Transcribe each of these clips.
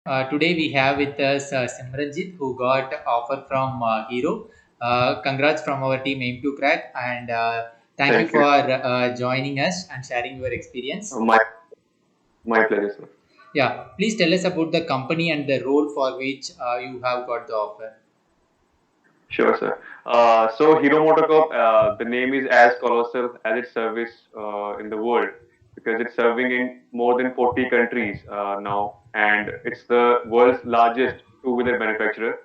Today we have with us Simranjit, who got offer from Hero. Congrats from our team Aim2crack, and thank you Thank for you. joining us and sharing your experience. My pleasure, sir. Yeah, please tell us about the company and the role for which you have got the offer. Sure, sir. So Hero Motocop, the name is as colossal as its service in the world because it's serving in more than 40 countries now, and it's the world's largest two-wheeler manufacturer,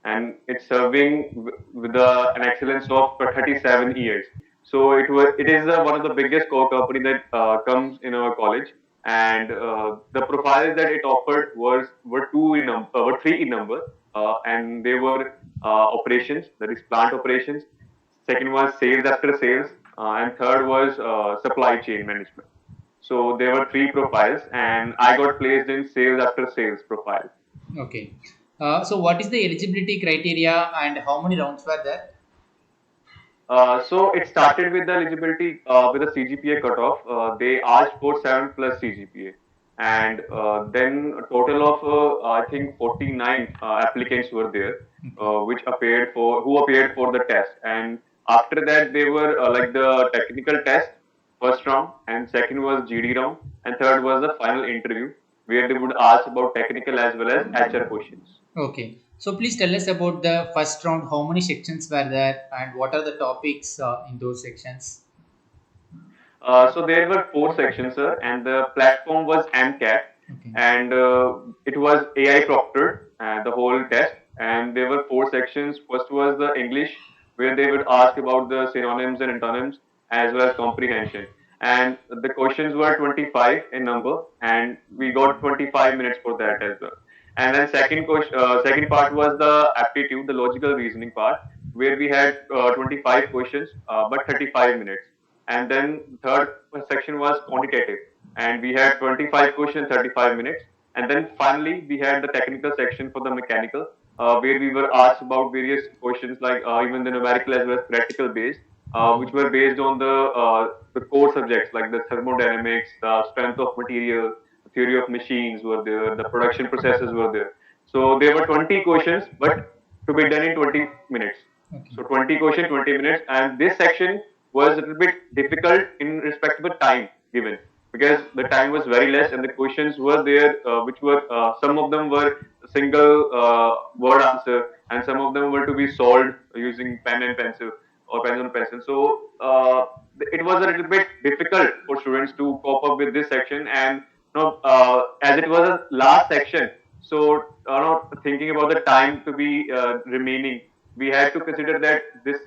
and it's serving with an excellence of 37 years. So it is one of the biggest core company that comes in our college, and the profiles that it offered were three in number, and they were operations, that is plant operations. Second was sales after sales, and third was supply chain management. So there were three profiles, and I got placed in sales after sales profile. Okay. So what is the eligibility criteria and how many rounds were there? So it started with the eligibility with a CGPA cutoff. They asked for 7 plus CGPA, and then a total of I think 49 applicants were there, which appeared for who appeared for the test. And after that, they were like the technical test, first round, and second was GD round, and third was the final interview where they would ask about technical as well as HR questions. Okay. So please tell us about the first round. How many sections were there, and what are the topics in those sections? So there were four sections, sir, and the platform was AMCAT, Okay. and it was AI proctored, the whole test. And there were four sections. First was the English, where they would ask about the synonyms and antonyms as well as comprehension. And the questions were 25 in number, and we got 25 minutes for that as well. And then second part was the aptitude, the logical reasoning part, where we had 25 questions, but 35 minutes. And then third section was quantitative, and we had 25 questions, 35 minutes. And then finally we had the technical section for the mechanical, where we were asked about various questions like even the numerical as well as practical based, which were based on the core subjects like the thermodynamics, the strength of material, the theory of machines were there, the production processes were there. So there were 20 questions, but to be done in 20 minutes. Okay. So 20 questions, 20 minutes, and this section was a little bit difficult in respect to the time given because the time was very less and the questions were there, which were some of them were single word answer and some of them were to be solved using pen and pencil or pen and pencil. So it was a little bit difficult for students to cope up with this section, and as it was a last section, so thinking about the time to be remaining, we had to consider that this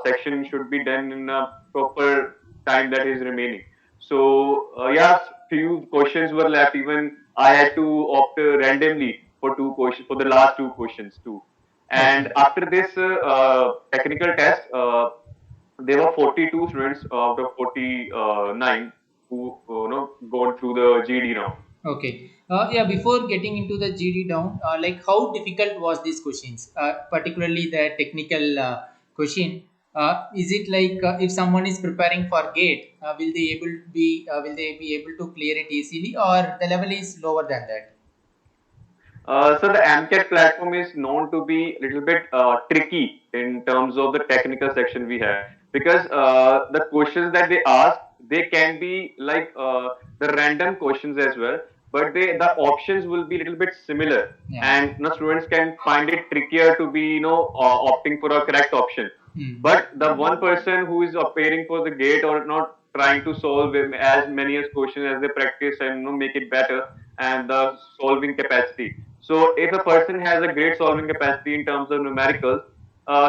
section should be done in a proper time that is remaining. So yeah, few questions were left. Even I had to opt randomly for two questions for the last two questions too. Okay. And after this technical test, there were 42 students out of 49 who gone through the GD round. Okay. Yeah, before getting into the GD down, like how difficult was these questions, particularly the technical question? Is it like if someone is preparing for gate, will they be able to clear it easily, or the level is lower than that? So the AMCAT platform is known to be a little bit tricky in terms of the technical section we have because the questions that they ask, they can be like the random questions as well, but the options will be a little bit similar, Yeah. and students can find it trickier to be opting for a correct option. Hmm. But the one person who is appearing for the gate or not trying to solve as many as questions as they practice and make it better and the solving capacity. So if a person has a great solving capacity in terms of numericals,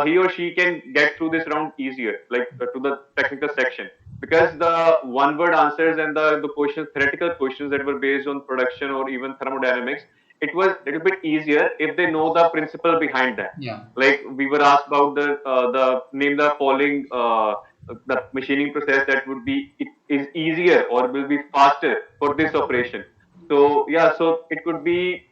he or she can get through this round easier, like to the technical section, because the one word answers and the questions, theoretical questions that were based on production or even thermodynamics, it was a little bit easier if they know the principle behind that. Yeah. Like we were asked about the name the following the machining process that would be it is easier or will be faster for this operation. So yeah, so it could be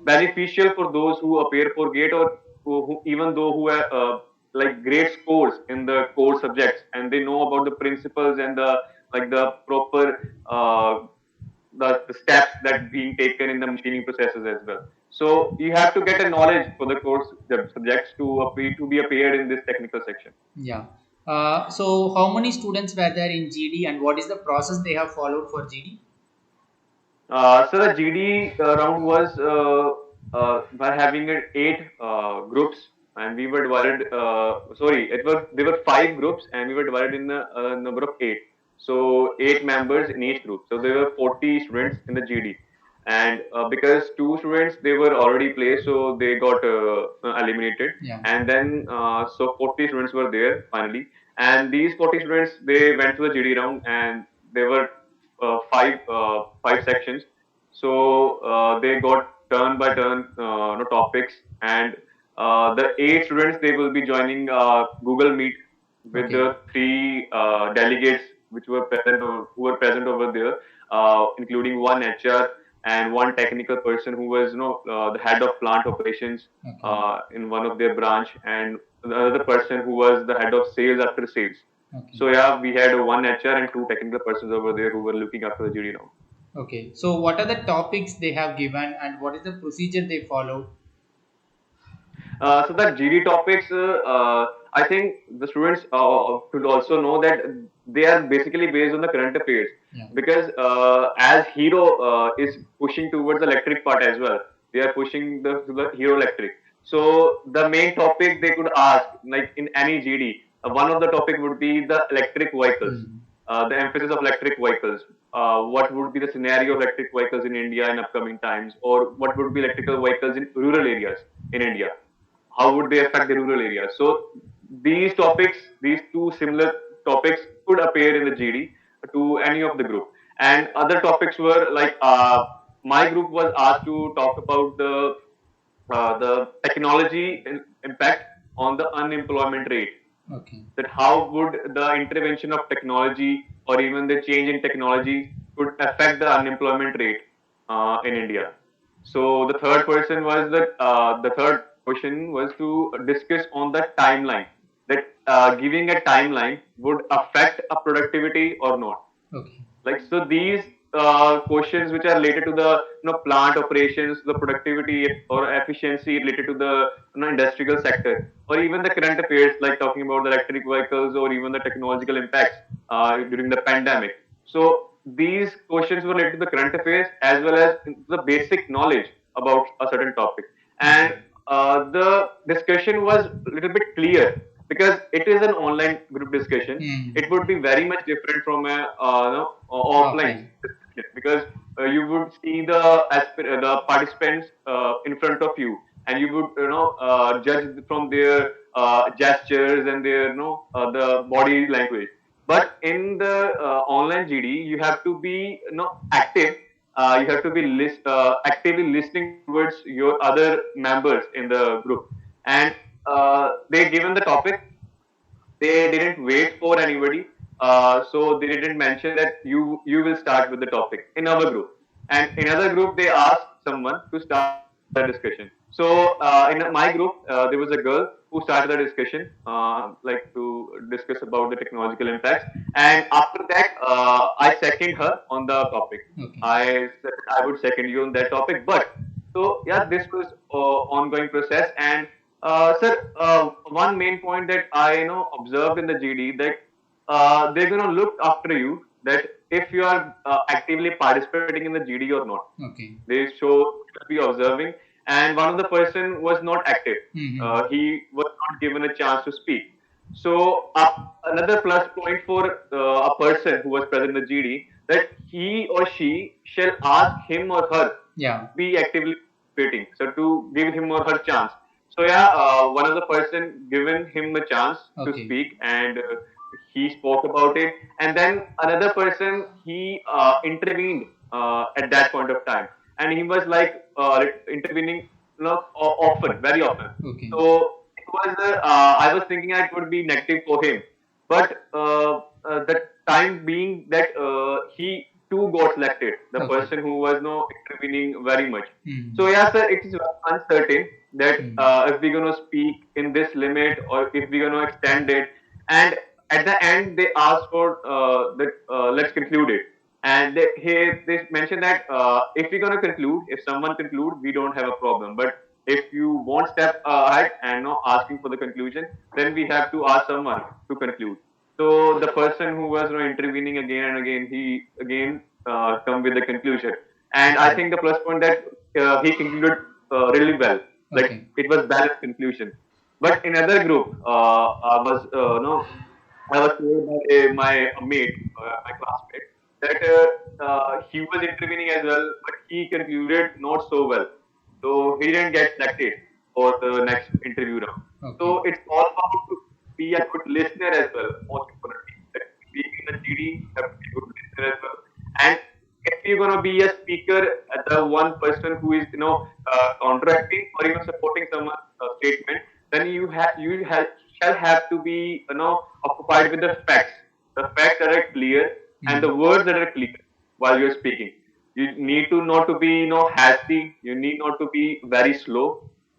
beneficial for those who appear for gate or who even though who have like great scores in the core subjects and they know about the principles and the like the proper the steps that being taken in the machining processes as well. So you have to get a knowledge for the course the subjects to be appeared in this technical section. Yeah. So how many students were there in GD, and what is the process they have followed for GD? So the GD round was by having eight groups, and we were divided. Sorry, it was there were five groups, and we were divided in a, number of eight. So eight members in each group. So there were 40 students in the GD, and because two students they were already placed, so they got eliminated, Yeah. and then so 40 students were there finally, and these 40 students they went to the GD round, and there were five sections. So they got turn by turn topics, and the eight students they will be joining Google Meet with Okay. the three delegates which were present who were present over there, including one HR and one technical person who was the head of plant operations Okay. in one of their branch, and another person who was the head of sales after sales. Okay. So yeah, we had one HR and two technical persons over there who were looking after the jury now. Okay. So what are the topics they have given, and what is the procedure they followed? So that GD topics, I think the students should also know that they are basically based on the current affairs, Yeah. because as Hero is pushing towards the electric part as well, they are pushing the Hero electric. So the main topic they could ask, like in any GD, one of the topic would be the electric vehicles, Mm. the emphasis of electric vehicles. What would be the scenario of electric vehicles in India in upcoming times, or what would be electrical vehicles in rural areas in India? How would they affect the rural areas? So these topics, these two similar topics could appear in the GD to any of the group. And other topics were like my group was asked to talk about the technology impact on the unemployment rate, Okay. that how would the intervention of technology or even the change in technology could affect the unemployment rate in India. So the third person was that the third question was to discuss on the timeline, that giving a timeline would affect a productivity or not. Okay. Like so, these questions which are related to the plant operations, the productivity or efficiency related to the industrial sector, or even the current affairs like talking about the electric vehicles or even the technological impacts during the pandemic. So these questions were related to the current affairs as well as the basic knowledge about a certain topic, and Okay. the discussion was a little bit clear because it is an online group discussion. Mm. It would be very much different from a offline Offline. discussion, because you would see the participants in front of you, and you would judge from their gestures and their the body language. But in the online GD, you have to be active. You have to be actively listening towards your other members in the group, and they given the topic, they didn't wait for anybody. So they didn't mention that you will start with the topic in our group, and in other group they asked someone to start the discussion. So in my group, there was a girl who started the discussion, like to discuss about the technological impacts, and after that, I second her on the topic. Okay. I said I would second you on that topic, but so yeah, this was ongoing process. And sir, one main point that I observed in the GD, that they're gonna look after you, that if you are actively participating in the GD or not. Okay. They should be observing, and one of the person was not active. Mm-hmm. He was not given a chance to speak. So another plus point for a person who was present in the GD, that he or she shall ask him or her Yeah. be actively participating. So to give him or her chance. So yeah, one of the person given him a chance to Okay. speak, and he spoke about it. And then another person he intervened at that point of time, and he was like intervening often, very often. Okay. So it was I was thinking that it would be negative for him, but the time being that he too got selected, the Okay. person who was no intervening very much. Mm. So yeah, sir, it is uncertain that Mm. if we're gonna speak in this limit or if we're gonna extend it, and at the end they asked for that let's conclude it. And they mentioned that if we're going to conclude, if someone conclude, we don't have a problem. But if you won't step ahead and not asking for the conclusion, then we have to ask someone to conclude. So the person who was intervening again and again, he again come with the conclusion. And I think the plus point that he concluded really well. Like Okay. it was balanced conclusion. But in other group, I was no I was told by my mate, my classmate, that he was intervening as well, but he concluded not so well. So he didn't get selected for the next interview round. Okay. So it's all about to be a good listener as well, most importantly. That being in the GD, you have to be a good listener as well. And if you're gonna be a speaker, the one person who is counteracting or even supporting someone's statement, then shall have to be occupied with the facts that are clear and the Mm. words that are clear while you're speaking. You need to not to be hasty. You need not to be very slow.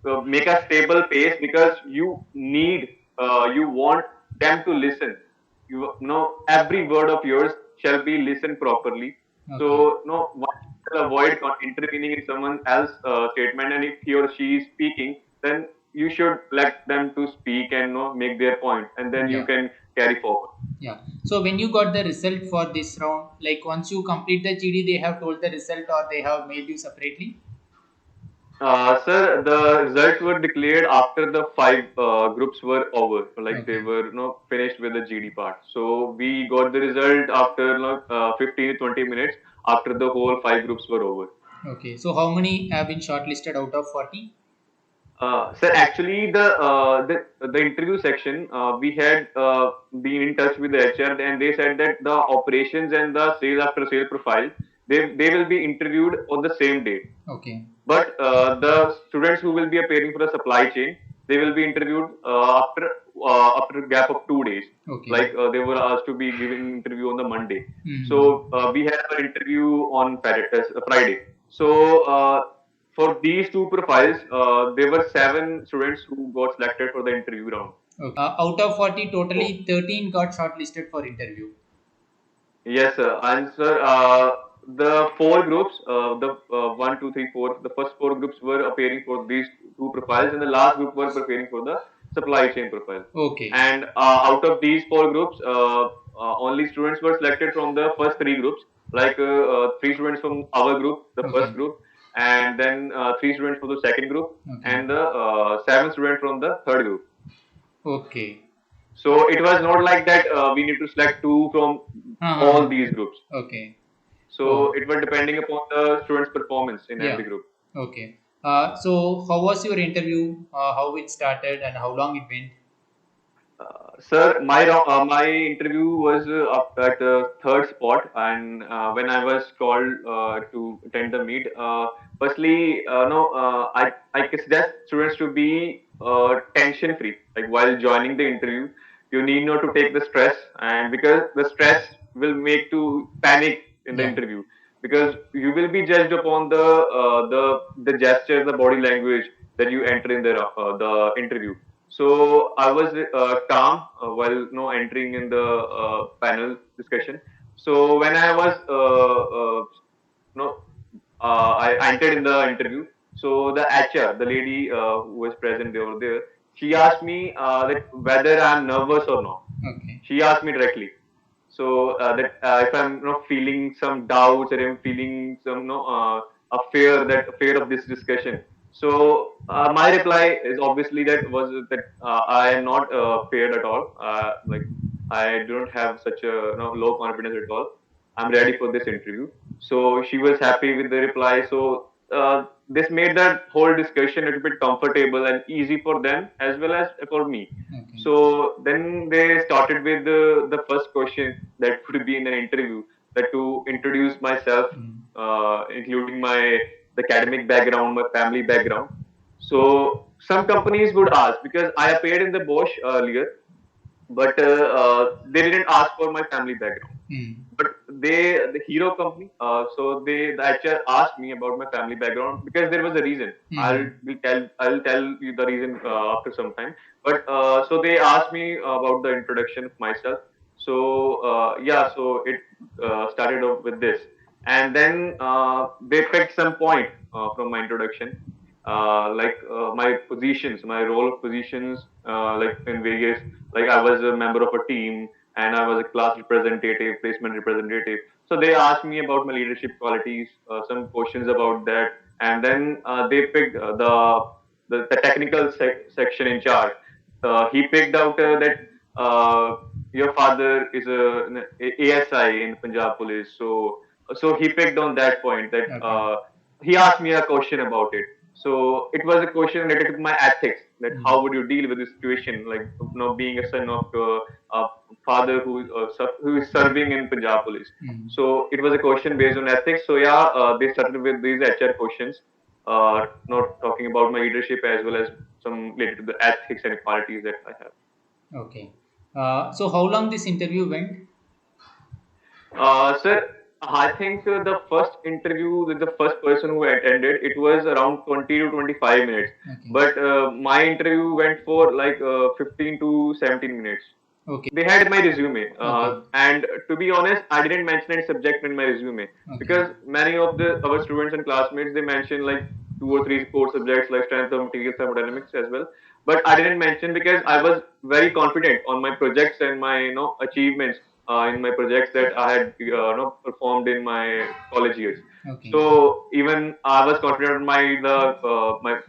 So make a stable pace because you want them to listen. You know every word of yours shall be listened properly. Okay. So no one shall avoid intervening in someone else's statement, and if he or she is speaking, then you should let them to speak and make their point, and then you Yeah. can carry forward. Yeah. So when you got the result for this round, like once you complete the GD, they have told the result or they have mailed you separately? Sir, the results were declared after the five groups were over, like they Okay. were finished with the GD part. So we got the result after 15 to 20 minutes after the whole five groups were over. Okay. So how many have been shortlisted out of 40? Sir, actually, the interview section, we had been in touch with the HR, and they said that the operations and the sales after sale profile, they will be interviewed on the same day. Okay. But the students who will be appearing for the supply chain, they will be interviewed after a gap of 2 days. Okay. Like they were asked to be giving interview on the Monday. Hmm. So we had an interview on Friday. So for these two profiles, there were 7 students who got selected for the interview round. Okay. Out of 40, So totally 13 got shortlisted for interview. yes, sir. And sir, the four groups, the one, two, three, four, the first four groups were appearing for these two profiles, and the last group were preparing for the supply chain profile. Okay. And out of these four groups, only students were selected from the first three groups, like three students from our group, the first Okay. group, and then three students from the second group, Okay. and the 7 students from the third group. Okay. So it was not like that we need to select two from all Uh-huh. these groups. Okay. So Oh, it was depending upon the student's performance in yeah. every group. Okay. So how was your interview? How it started and how long it went? Sir, my interview was up at the third spot, and when I was called to attend the meet, firstly, no, I suggest students to be tension free. Like while joining the interview, you need not to take the stress, and because the stress will make to panic in the Yeah. interview, because you will be judged upon the gestures, the body language that you enter in the interview. So I was calm while entering in the panel discussion. So when I was I entered in the interview. So the HR, the lady who was present over there, she asked me that whether I'm nervous or not. Okay. She asked me directly. So that if I'm feeling some doubts or I'm feeling some a fear of this discussion. So my reply is obviously that I am not feared at all. Like I don't have such a low confidence at all. I'm ready for this interview. So she was happy with the reply. So this made that whole discussion a little bit comfortable and easy for them as well as for me. Okay. So then they started with the first question that would be in an interview, that to introduce myself, Mm. including my the academic background, my family background. So some companies would ask because I appeared in the Bosch earlier, but they didn't ask for my family background. Mm. But the Hero company, so the HR asked me about my family background because there was a reason. Mm. I'll tell you the reason after some time. But so they asked me about the introduction of myself. So yeah, so it started off with this, and then they picked some point from my introduction, like my positions, my role of positions, like in various, like I was a member of a team and I was a class representative, placement representative. So they asked me about my leadership qualities, some questions about that, and then they picked the technical section in charge. He picked out that uh, your father is an ASI in Punjab Police, so he picked on that point that Okay. he asked me a question about it. So it was a question related to my ethics, that Mm. how would you deal with this situation, like being a son of a father who is serving in Punjab Police. Mm. So it was a question based on ethics. So yeah, they started with these HR questions, not talking about my leadership as well as some related to the ethics and qualities that I have. Okay. So how long this interview went? Sir, I think the first interview with the first person who attended, it was around 20 to 25 minutes. Okay. But my interview went for like 15 to 17 minutes. Okay. They had my resume, Okay. and to be honest, I didn't mention any subject in my resume, Okay. because many of the our students and classmates, they mention like two or three core subjects like strength of materials, thermodynamics as well. But I didn't mention because I was very confident on my projects and my achievements in my projects that I had performed in my college years. Okay. So even I was confident on my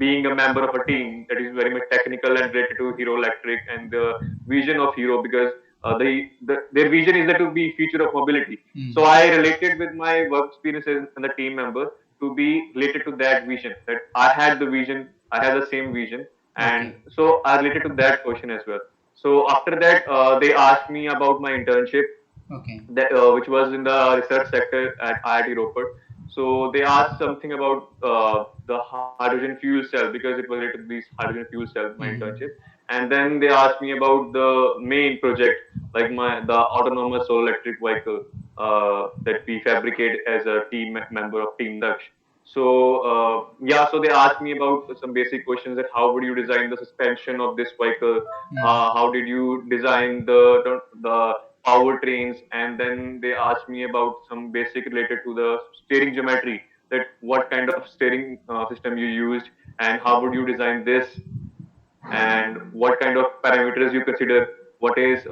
being a member of a team that is very much technical and related to Hero Electric and the vision of Hero, because their vision is that to be future of mobility. Mm. So I related with my work experiences and the team member to be related to that vision, that I had the vision, I had the same vision, and Okay. so I related to that question as well. So after that, they asked me about my internship, Okay. that which was in the research sector at IIT Ropar. So they asked something about the hydrogen fuel cell, because it was related to these hydrogen fuel cells, my internship. Mm. And then they asked me about the main project, like the autonomous solar electric vehicle that we fabricate as a team member of Team Daksh. So yeah, so they asked me about some basic questions, that how would you design the suspension of this vehicle, how did you design the powertrains, and then they asked me about some basic related to the steering geometry, that what kind of steering system you used, and how would you design this, and what kind of parameters you consider, what is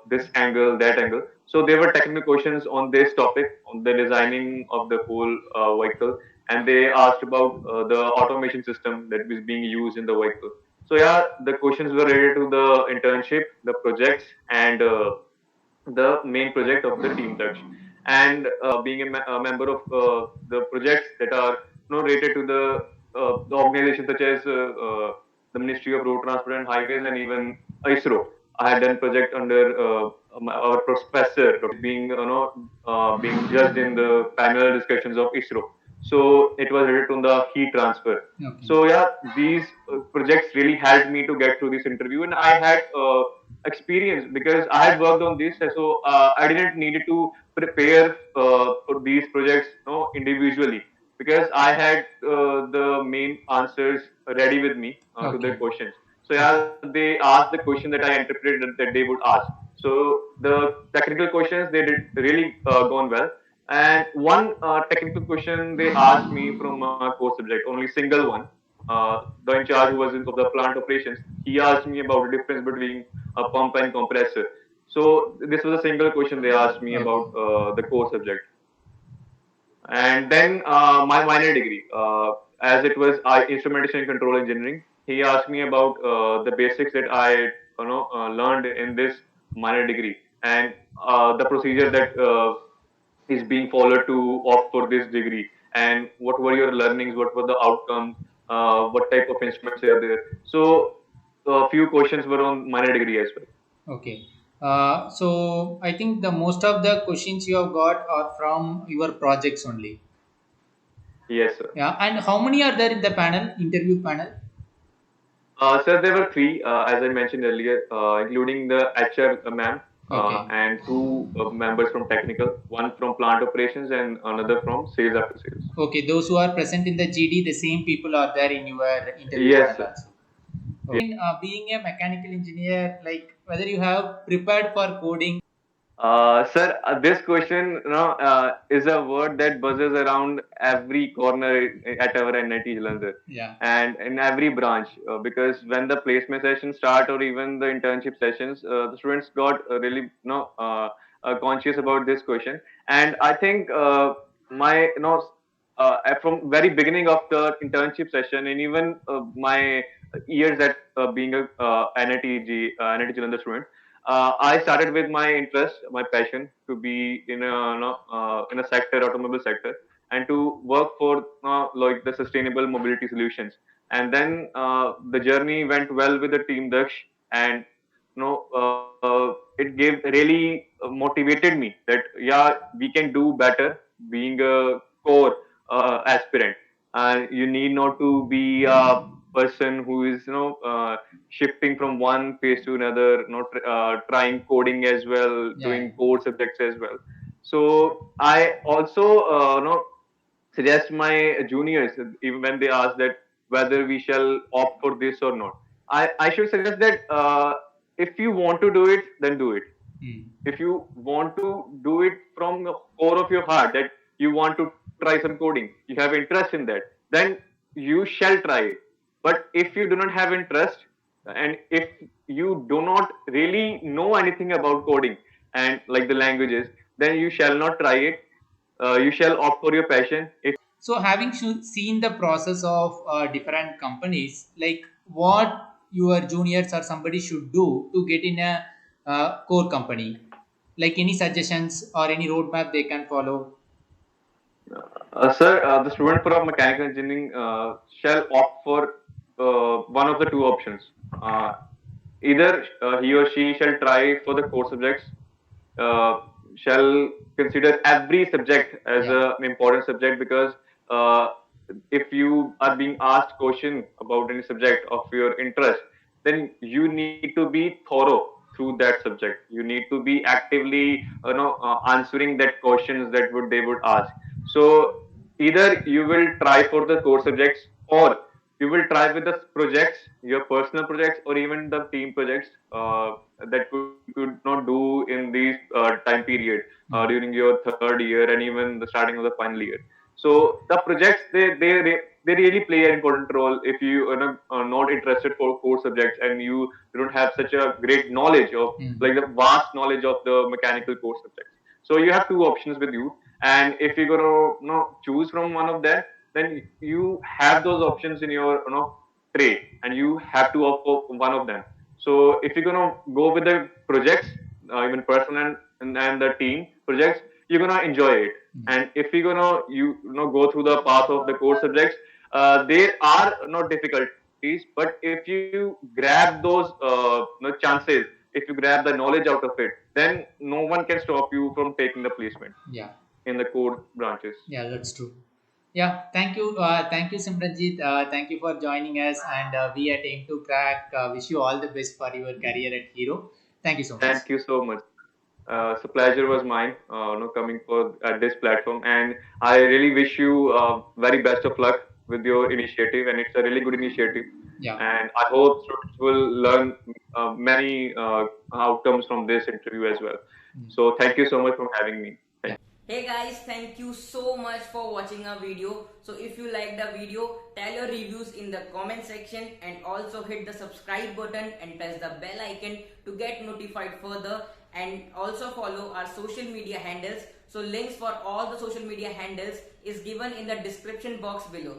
this angle, that angle. So there were technical questions on this topic, on the designing of the whole vehicle, and they asked about the automation system that was being used in the vehicle. So yeah, the questions were related to the internship, the projects, and the main project of the Team Touch. And being a member of the projects that are related to the organizations such as the Ministry of Road Transport and Highways, and even ISRO. I had done project under our professor being being judged in the panel discussions of ISRO. So it was related to the heat transfer. Okay. So yeah, these projects really helped me to get through this interview, and I had experience because I had worked on this, so I didn't need to prepare for these projects, individually, because I had the main answers ready with me to their Okay. questions. So yeah, they asked the question that I interpreted that they would ask. So the technical questions, they did really gone well. And one technical question they asked me from my core subject, only single one. The in charge who was of the plant operations, he asked me about the difference between a pump and compressor. So this was a single question they asked me about Okay. the core subject. And then my minor degree, as it was instrumentation and control engineering, he asked me about the basics that I learned in this minor degree, and the procedure that is being followed to opt for this degree, and what were your learnings, what were the outcomes, what type of instruments are there. So a few questions were on minor degree as well. Okay. So I think the most of the questions you have got are from your projects only. Yes, sir. Yeah. And how many are there in the panel, interview panel? Sir, there were three, as I mentioned earlier, including the HR ma'am, Okay. and two members from technical, one from plant operations and another from sales after sales. Okay. Those who are present in the GD, the same people are there in your interview Yes, panel sir. also. In being a mechanical engineer, like whether you have prepared for coding. Sir, this question, is a word that buzzes around every corner at our NIT Jalandhar Yeah. and in every branch. Because when the placement sessions start or even the internship sessions, the students got really, conscious about this question. And I think my, from very beginning of the internship session and even my years at being a NIT Jalandhar student, I started with my interest, my passion to be in a in a sector, automobile sector, and to work for like the sustainable mobility solutions. And then the journey went well with the team Daksh, and it gave really motivated me that yeah, we can do better being a core aspirant. You need not to be a person who is shifting from one phase to another, not trying coding as well, Yeah. doing core subjects as well. So I also suggest my juniors, even when they ask that whether we shall opt for this or not. I should suggest that if you want to do it, then do it. Hmm. If you want to do it from the core of your heart, that you want to try some coding, you have interest in that, then you shall try it. But if you do not have interest, and if you do not really know anything about coding and like the languages, then you shall not try it. You shall opt for your passion. If So, having seen the process of different companies, like what your juniors or somebody should do to get in a core company, like any suggestions or any roadmap they can follow. Sir, the student for mechanical engineering shall opt for one of the two options. Uh, Either he or she shall try for the core subjects, uh, shall consider every subject as Yeah. an important subject, because uh, if you are being asked question about any subject of your interest, then you need to be thorough through that subject. You need to be actively answering that questions that would they would ask. So either you will try for the core subjects, or you will try with the projects, your personal projects, or even the team projects that you could not do in these time period Hmm. during your third year and even the starting of the final year. So the projects, they really play an important role if you are not interested for core subjects and you don't have such a great knowledge of Hmm. like the vast knowledge of the mechanical core subjects. So you have two options with you, and if you're gonna choose from one of them, then you have those options in your tray, and you have to opt for one of them. So if you're gonna go with the projects, even personal and the team projects, you're gonna enjoy it. And if you're gonna go through the path of the core subjects, there are no difficulties. But if you grab those chances, if you grab the knowledge out of it, then no one can stop you from taking the placement Yeah. in the core branches. Yeah, that's true. Yeah, thank you, Simranjit. Thank you for joining us, and we at Aim2crack wish you all the best for your career at Hero. Thank you so much. Thank you so much. So pleasure was mine, coming for at this platform, and I really wish you very best of luck with your initiative, and it's a really good initiative, Yeah. and I hope students will learn many outcomes from this interview as well. Mm. So thank you so much for having me. Yeah. Thank Hey guys, thank you so much for watching our video. So if you like the video, tell your reviews in the comment section, and also hit the subscribe button and press the bell icon to get notified further, and also follow our social media handles. So links for all the social media handles is given in the description box below.